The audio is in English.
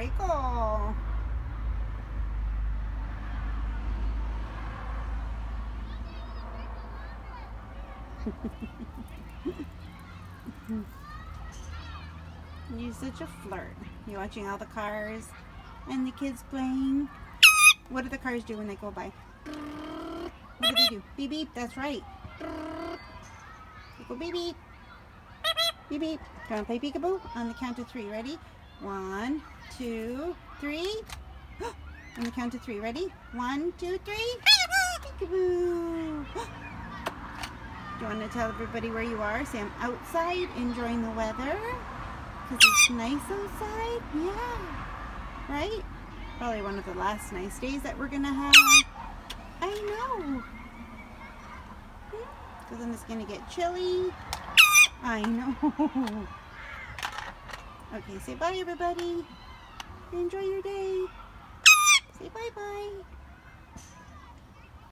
Ricco. You're such a flirt. You're watching all the cars and the kids playing. What do the cars do when they go by? What do they do? Beep beep, that's right. They go beep beep. Beep beep. Do you want to play peekaboo? On the count of 3. Ready? 1, 2, 3. On the count of 3. Ready? 1, 2, 3. Peekaboo. Do you want to tell everybody where you are? Say I'm outside enjoying the weather because it's nice outside. Yeah. Right? Probably one of the last nice days that we're going to have. I know. Because then it's going to get chilly. I know. Okay, say bye everybody. Enjoy your day. Say bye-bye.